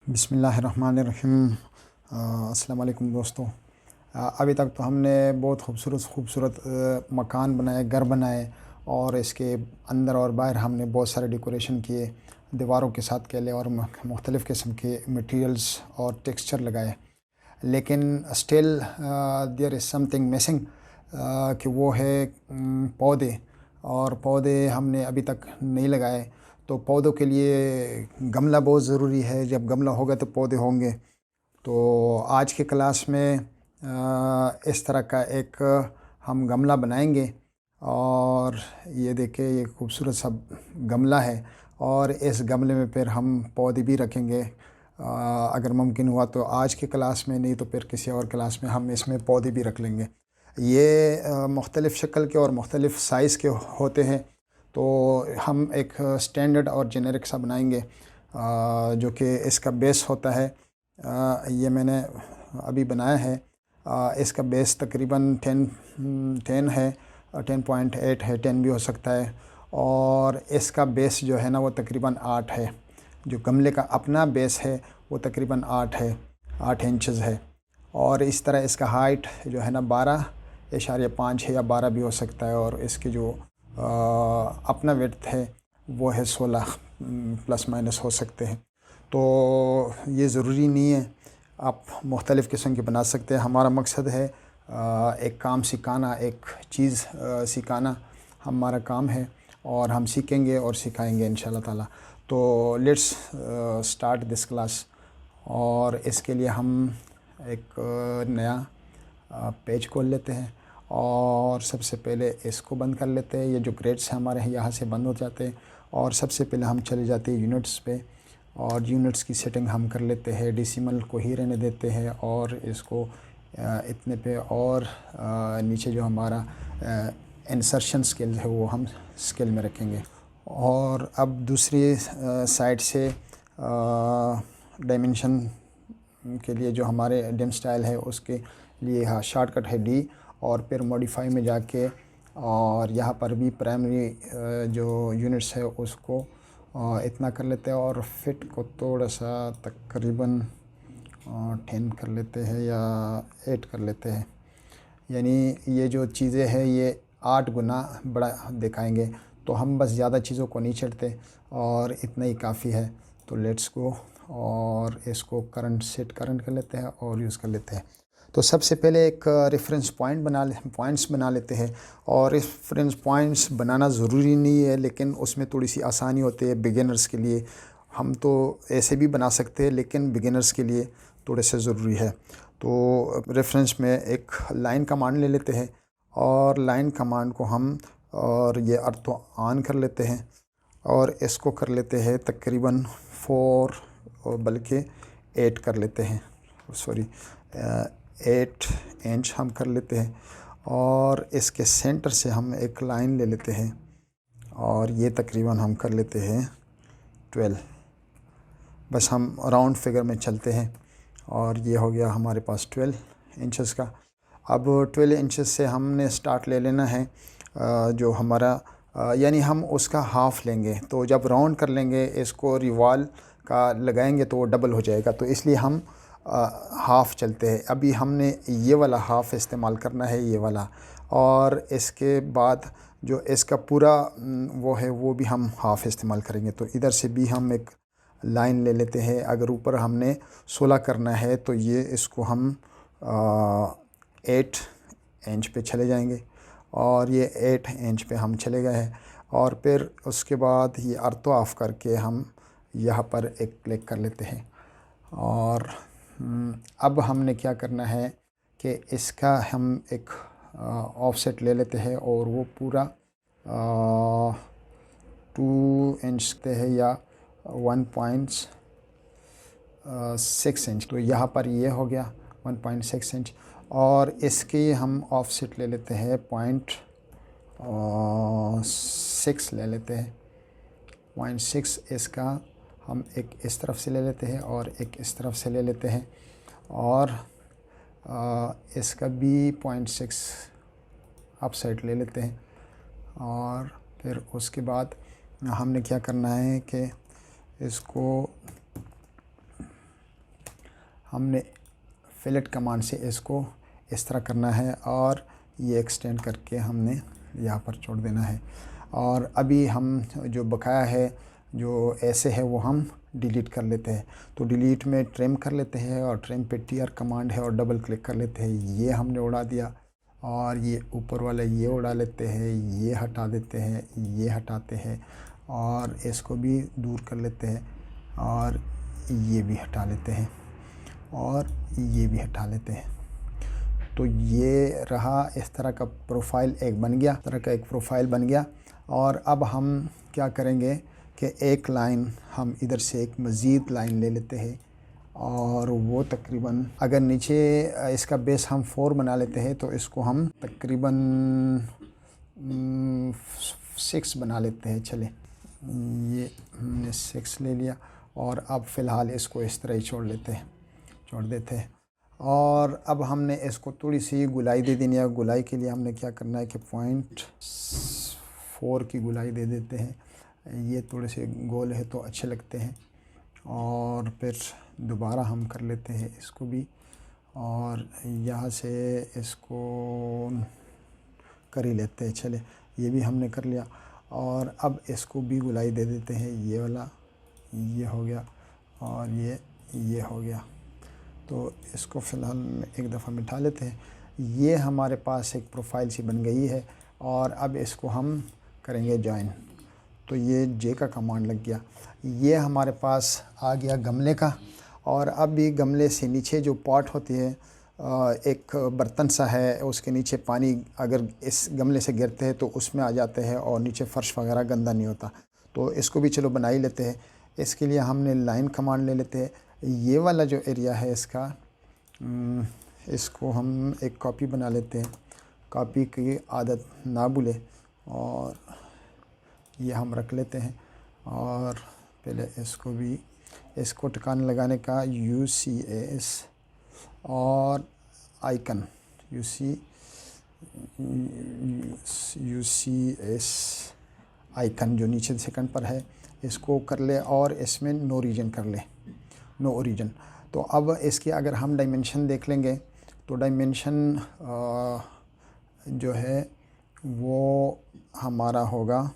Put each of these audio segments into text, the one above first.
बिस्मिल्लाहिर्रहमानिर्रहीम। अस्सलाम-ओ-अलैकुम दोस्तों। अभी तक तो हमने बहुत खूबसूरत मकान बनाए, घर बनाए और इसके अंदर और बाहर हमने बहुत सारे डेकोरेशन किए, दीवारों के साथ केले और मुख्तलिफ़ किस्म के मटेरियल्स और टेक्सचर लगाए। लेकिन still there is something missing, कि वो है पौधे। और पौधे हमने अभी तक नहीं लगाए। तो पौधों के लिए गमला बहुत ज़रूरी है। जब गमला होगा तो पौधे होंगे। तो आज के क्लास में इस तरह का एक हम गमला बनाएंगे। और ये देखिए, ये खूबसूरत सा गमला है और इस गमले में फिर हम पौधे भी रखेंगे। अगर मुमकिन हुआ तो आज के क्लास में, नहीं तो फिर किसी और क्लास में हम इसमें पौधे भी रख लेंगे। ये मुख्तलिफ़ शक्ल के और मुख्तलिफ़ साइज़ के होते हैं। तो हम एक स्टैंडर्ड और जेनेरिक सा बनाएंगे, जो कि इसका बेस होता है। ये मैंने अभी बनाया है। इसका बेस तकरीबन 10 है, 10.8 है, 10 भी हो सकता है। और इसका बेस जो है ना, वो तकरीबन 8 है। जो गमले का अपना बेस है वो तकरीबन 8 इंचज़ है। और इस तरह इसका हाइट जो है ना 12.5 है, या 12 भी हो सकता है। और इसकी जो अपना विड्थ है वो है 16, प्लस माइनस हो सकते हैं। तो ये ज़रूरी नहीं है, आप मुख्तलिफ़ किस्म के बना सकते हैं। हमारा मकसद है एक काम सिखाना, एक चीज़ सिखाना हमारा काम है। और हम सीखेंगे और सिखाएंगे इंशाल्लाह ताला। तो लेट्स स्टार्ट दिस क्लास। और इसके लिए हम एक नया पेज खोल लेते हैं। और सबसे पहले इसको बंद कर लेते हैं। ये जो ग्रेड्स हैं हमारे यहाँ से बंद हो जाते हैं। और सबसे पहले हम चले जाते हैं यूनिट्स पे। और यूनिट्स की सेटिंग हम कर लेते हैं, डेसिमल को ही रहने देते हैं। और इसको इतने पे, और नीचे जो हमारा इंसर्शन स्केल है वो हम स्केल में रखेंगे। और अब दूसरी साइड से डायमेंशन के लिए जो हमारे डिम स्टाइल है उसके लिए शॉर्टकट है डी। और फिर मॉडिफाई में जाके और यहाँ पर भी प्राइमरी जो यूनिट्स है उसको इतना कर लेते हैं। और फिट को थोड़ा सा तकरीबन 10 कर लेते हैं या 8 कर लेते हैं। यानी ये जो चीज़ें हैं ये 8 गुना बड़ा दिखाएंगे। तो हम बस ज़्यादा चीज़ों को नहीं चढ़ते और इतना ही काफ़ी है। तो लेट्स गो। और इसको करंट कर लेते हैं और यूज़ कर लेते हैं। तो सबसे पहले एक रेफरेंस पॉइंट्स बना लेते हैं। और रेफरेंस पॉइंट्स बनाना ज़रूरी नहीं है, लेकिन उसमें थोड़ी सी आसानी होती है बिगिनर्स के लिए। हम तो ऐसे भी बना सकते हैं, लेकिन बिगिनर्स के लिए थोड़े से ज़रूरी है। तो रेफरेंस में एक लाइन कमांड ले लेते हैं। और लाइन कमांड को हम और ये अर्थ ऑन कर लेते हैं। और इसको कर लेते हैं तकरीबन 4, और बल्कि 8 कर लेते हैं, सॉरी 8 इंच हम कर लेते हैं। और इसके सेंटर से हम एक लाइन ले लेते हैं और ये तकरीबन हम कर लेते हैं 12। बस हम राउंड फिगर में चलते हैं। और ये हो गया हमारे पास 12 इंचेस का। अब 12 इंचेस से हमने स्टार्ट ले लेना है जो हमारा यानी हम उसका हाफ़ लेंगे। तो जब राउंड कर लेंगे, इसको रिवॉल्व का लगाएंगे तो वो डबल हो जाएगा। तो इसलिए हम हाफ़ चलते हैं। अभी हमने ये वाला हाफ़ इस्तेमाल करना है, ये वाला। और इसके बाद जो इसका पूरा वो है वो भी हम हाफ़ इस्तेमाल करेंगे। तो इधर से भी हम एक लाइन ले लेते हैं। अगर ऊपर हमने 16 करना है तो ये इसको हम 8 इंच पे चले जाएंगे। और ये 8 इंच पे हम चले गए हैं। और फिर उसके बाद ये ऑर्थो ऑफ करके हम यहाँ पर एक क्लिक कर लेते हैं। और अब हमने क्या करना है कि इसका हम एक ऑफसेट ले लेते हैं। और वो पूरा 2 इंच पे है, या 1.6 इंच। तो यहाँ पर ये हो गया 1.6 इंच। और इसकी हम ऑफसेट ले लेते हैं 0.6 ले लेते हैं। 0.6 इसका हम एक इस तरफ से ले लेते हैं और एक इस तरफ से ले लेते हैं। और इसका भी 0.6 अप साइड ले लेते हैं। और फिर उसके बाद हमने क्या करना है कि इसको हमने फिलेट कमांड से इसको इस तरह करना है और ये एक्सटेंड करके हमने यहाँ पर छोड़ देना है। और अभी हम जो बकाया है जो ऐसे है वो हम डिलीट कर लेते हैं। तो डिलीट में ट्रिम कर लेते हैं और ट्रिम पे टीआर कमांड है और डबल क्लिक कर लेते हैं। ये हमने उड़ा दिया और ये ऊपर वाला ये उड़ा लेते हैं, ये हटा देते हैं, ये हटाते हैं और इसको भी दूर कर लेते हैं और ये भी हटा लेते हैं और ये भी हटा लेते हैं। तो ये रहा इस तरह का प्रोफाइल एक बन गया, तरह का एक प्रोफाइल बन गया। और अब हम क्या करेंगे कि एक लाइन हम इधर से एक मज़ीद लाइन ले लेते हैं और वो तकरीबन अगर नीचे इसका बेस हम 4 बना लेते हैं तो इसको हम तकरीबन 6 बना लेते हैं। चले ये हमने 6 ले लिया और अब फ़िलहाल इसको इस तरह ही छोड़ देते हैं। और अब हमने इसको थोड़ी सी गुलाई दे देनी है। गुलाई के लिए हमने क्या करना है कि 0.4 की गुलाई दे देते हैं। ये थोड़े से गोल है तो अच्छे लगते हैं। और फिर दोबारा हम कर लेते हैं इसको भी और यहाँ से इसको कर ही लेते हैं। चले ये भी हमने कर लिया और अब इसको भी गुलाई दे देते हैं। ये वाला ये हो गया और ये हो गया। तो इसको फ़िलहाल एक दफ़ा मिटा लेते हैं। ये हमारे पास एक प्रोफाइल सी बन गई है और अब इसको हम करेंगे जॉइन। तो ये जे का कमांड लग गया। ये हमारे पास आ गया गमले का। और अब भी गमले से नीचे जो पॉट होती है, एक बर्तन सा है, उसके नीचे पानी अगर इस गमले से गिरते हैं तो उसमें आ जाते हैं और नीचे फ़र्श वगैरह गंदा नहीं होता। तो इसको भी चलो बना ही लेते हैं। इसके लिए हमने लाइन कमांड ले लेते हैं। ये वाला जो एरिया है इसका, इसको हम एक कॉपी बना लेते हैं। कॉपी की आदत ना भूले और ये हम रख लेते हैं। और पहले इसको ठिकाने लगाने का UCS और आइकन UCS आइकन जो नीचे सेकंड पर है इसको कर ले और इसमें नो ओरिजिन। तो अब इसकी अगर हम डायमेंशन देख लेंगे तो डायमेंशन जो है वो हमारा होगा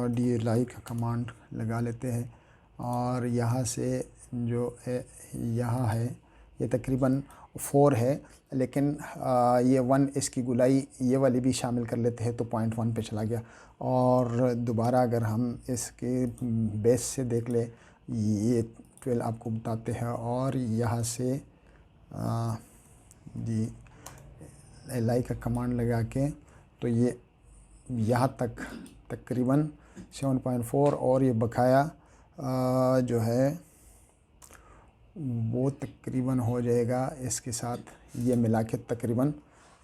DLI का कमांड लगा लेते हैं और यहाँ से जो है यहाँ है ये तकरीबन 4 है, लेकिन ये 1 इसकी गुलाई ये वाली भी शामिल कर लेते हैं तो 0.1 पे चला गया। और दोबारा अगर हम इसके बेस से देख ले ये 12 आपको बताते हैं और यहाँ से DLI का कमांड लगा के तो ये यहाँ तक तकरीबन 7.4 और ये बकाया जो है वो तकरीबन हो जाएगा इसके साथ ये मिला के तकरीबन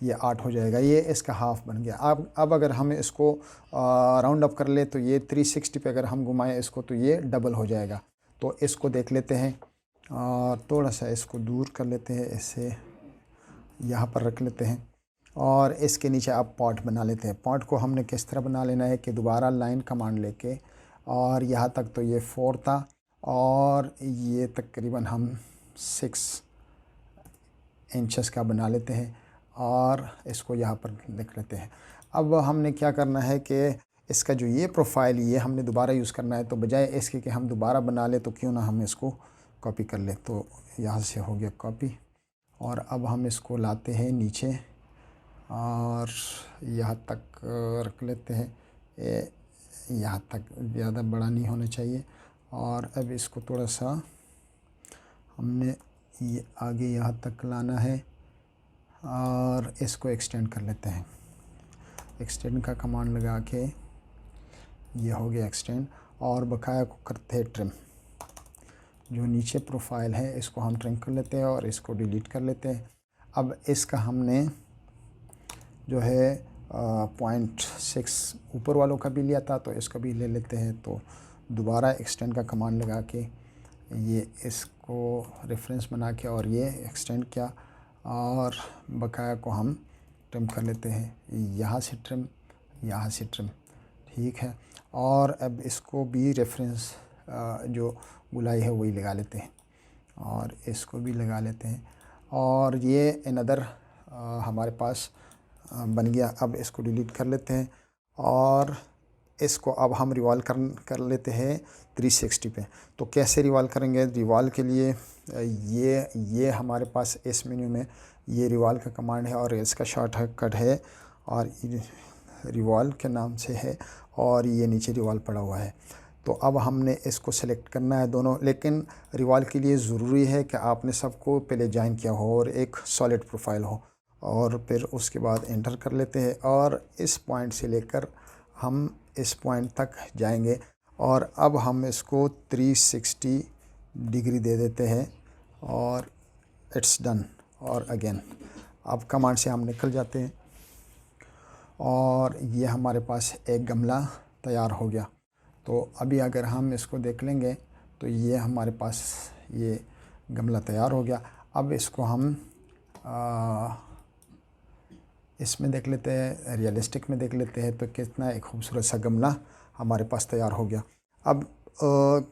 ये 8 हो जाएगा। ये इसका हाफ़ बन गया। अब अगर हम इसको राउंड अप कर ले तो ये 360 पे अगर हम घुमाएं इसको तो ये डबल हो जाएगा। तो इसको देख लेते हैं और थोड़ा सा इसको दूर कर लेते हैं, इससे यहाँ पर रख लेते हैं और इसके नीचे आप पॉट बना लेते हैं। पॉट को हमने किस तरह बना लेना है कि दोबारा लाइन कमांड लेके और यहाँ तक तो ये 4 था और ये तकरीबन हम 6 इंचेस का बना लेते हैं और इसको यहाँ पर लिख लेते हैं। अब हमने क्या करना है कि इसका जो ये प्रोफाइल ये हमने दोबारा यूज़ करना है। तो बजाय इसके कि हम दोबारा बना ले तो क्यों ना हम इसको कॉपी कर ले। तो यहाँ से हो गया कॉपी और अब हम इसको लाते हैं नीचे और यहाँ तक रख लेते हैं। यहाँ तक, ज़्यादा बड़ा नहीं होना चाहिए। और अब इसको थोड़ा सा हमने ये आगे यहाँ तक लाना है और इसको एक्सटेंड कर लेते हैं। एक्सटेंड का कमांड लगा के ये हो गया एक्सटेंड और बकाया को करते हैं ट्रिम। जो नीचे प्रोफाइल है इसको हम ट्रिम कर लेते हैं और इसको डिलीट कर लेते हैं। अब इसका हमने जो है 0.6 ऊपर वालों का भी लिया था तो इसका भी ले लेते हैं। तो दोबारा एक्सटेंड का कमांड लगा के ये इसको रेफरेंस बना के और ये एक्सटेंड किया और बकाया को हम ट्रिम कर लेते हैं। यहाँ से ट्रिम, यहाँ से ट्रिम, ठीक है। और अब इसको भी रेफरेंस जो गुलाई है वही लगा लेते हैं और इसको भी लगा लेते हैं। और ये अनदर हमारे पास बन गया। अब इसको डिलीट कर लेते हैं और इसको अब हम रिवॉल्व कर लेते हैं 360 पे। तो कैसे रिवॉल्व करेंगे? रिवॉल्व के लिए ये हमारे पास इस मेन्यू में ये रिवॉल्व का कमांड है और इसका शॉर्टकट है और रिवॉल्व के नाम से है और ये नीचे रिवॉल्व पड़ा हुआ है। तो अब हमने इसको सेलेक्ट करना है दोनों, लेकिन रिवॉल्व के लिए ज़रूरी है कि आपने सबको पहले ज्वाइन किया हो और एक सॉलिड प्रोफाइल हो, और फिर उसके बाद एंटर कर लेते हैं और इस पॉइंट से लेकर हम इस पॉइंट तक जाएंगे और अब हम इसको 360 डिग्री दे देते हैं और इट्स डन। और अगेन अब कमांड से हम निकल जाते हैं और ये हमारे पास एक गमला तैयार हो गया। तो अभी अगर हम इसको देख लेंगे तो ये हमारे पास ये गमला तैयार हो गया। अब इसको हम इसमें देख लेते हैं, रियलिस्टिक में देख लेते हैं तो कितना एक खूबसूरत सा गमला हमारे पास तैयार हो गया। अब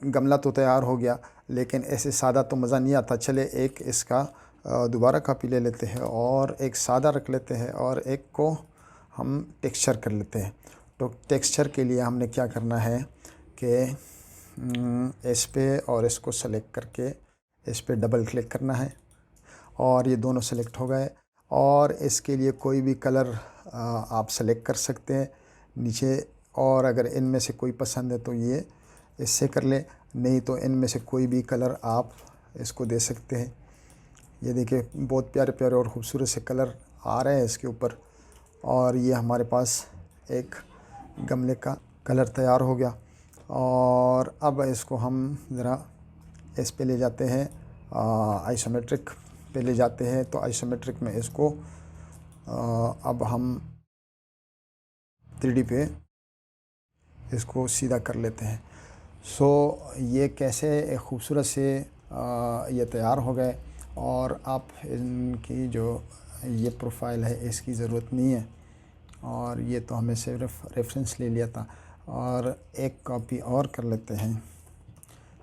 गमला तो तैयार हो गया, लेकिन ऐसे सादा तो मज़ा नहीं आता। चले एक इसका दोबारा कॉपी ले लेते हैं और एक सादा रख लेते हैं और एक को हम टेक्सचर कर लेते हैं। तो टेक्सचर के लिए हमने क्या करना है कि इस पे और इसको सेलेक्ट करके इस पे डबल क्लिक करना है और ये दोनों सेलेक्ट हो गए। और इसके लिए कोई भी कलर आप सेलेक्ट कर सकते हैं नीचे, और अगर इनमें से कोई पसंद है तो ये इससे कर ले, नहीं तो इनमें से कोई भी कलर आप इसको दे सकते हैं। ये देखिए बहुत प्यारे प्यारे और ख़ूबसूरत से कलर आ रहे हैं इसके ऊपर। और ये हमारे पास एक गमले का कलर तैयार हो गया। और अब इसको हम ज़रा इस पे ले जाते हैं, आइसोमेट्रिक पे ले जाते हैं। तो आइसोमेट्रिक में इसको अब हम 3D पे इसको सीधा कर लेते हैं। सो ये कैसे एक ख़ूबसूरत से ये तैयार हो गए। और आप इनकी जो ये प्रोफाइल है इसकी ज़रूरत नहीं है, और ये तो हमें सिर्फ रेफरेंस ले लिया था। और एक कॉपी और कर लेते हैं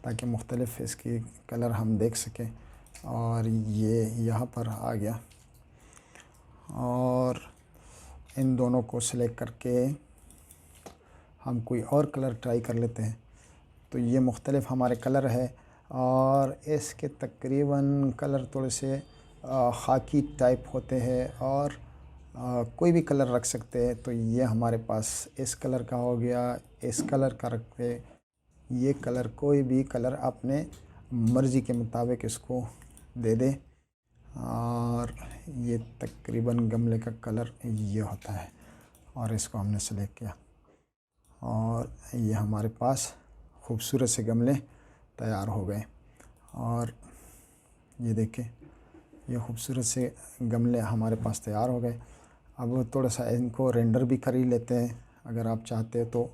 ताकि मुख्तलिफ़ इसकी कलर हम देख सकें। और ये यहाँ पर आ गया और इन दोनों को सिलेक्ट करके हम कोई और कलर ट्राई कर लेते हैं। तो ये मुख्तलिफ़ हमारे कलर है और इसके तकरीबन कलर थोड़े से खाकी टाइप होते हैं और कोई भी कलर रख सकते हैं। तो ये हमारे पास इस कलर का हो गया, इस कलर का रखते, ये कलर कोई भी कलर अपने मर्ज़ी के मुताबिक इसको दे दे। और ये तकरीबन गमले का कलर ये होता है और इसको हमने सेलेक्ट किया और ये हमारे पास खूबसूरत से गमले तैयार हो गए। और ये देखें ये खूबसूरत से गमले हमारे पास तैयार हो गए। अब थोड़ा सा इनको रेंडर भी कर ही लेते हैं अगर आप चाहते हैं तो।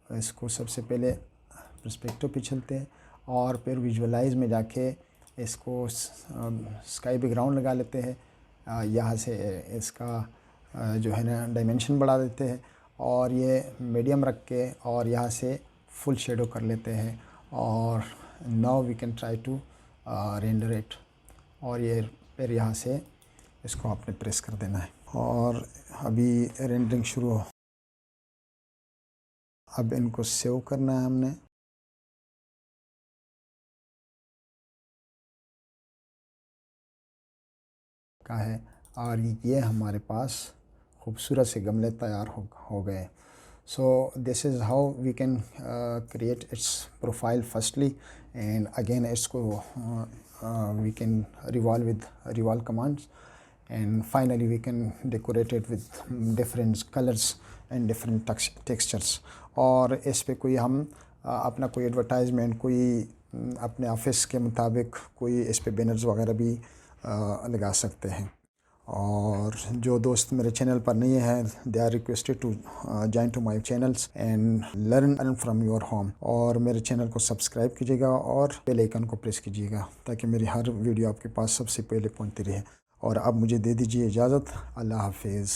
इसको सबसे पहले पर्सपेक्टिव पे चलते हैं और फिर विजुअलाइज में जाके इसको स्काई बैकग्राउंड लगा लेते हैं। यहाँ से इसका जो है ना डायमेंशन बढ़ा देते हैं और ये मीडियम रख के और यहाँ से फुल शेडो कर लेते हैं। और now we can try to render it. और ये फिर यहाँ से इसको आपने प्रेस कर देना है और अभी रेंडरिंग शुरू हो। अब इनको सेव करना है हमने। का है और ये हमारे पास खूबसूरत से गमले तैयार हो गए। So this is how we can create its profile firstly, and again इसको we can revolve with revolve commands, and finally we can decorate it with different colors and different textures। और इस पे कोई हम अपना कोई एडवर्टाइजमेंट, कोई अपने ऑफिस के मुताबिक कोई इस पे बैनर्स वगैरह भी लगा सकते हैं। और जो दोस्त मेरे चैनल पर नहीं हैं they are requested to join to my channels and learn from your home. और मेरे चैनल को सब्सक्राइब कीजिएगा और बेल आइकन को प्रेस कीजिएगा ताकि मेरी हर वीडियो आपके पास सबसे पहले पहुंचती रहे। और अब मुझे दे दीजिए इजाज़त। अल्लाह हाफिज़।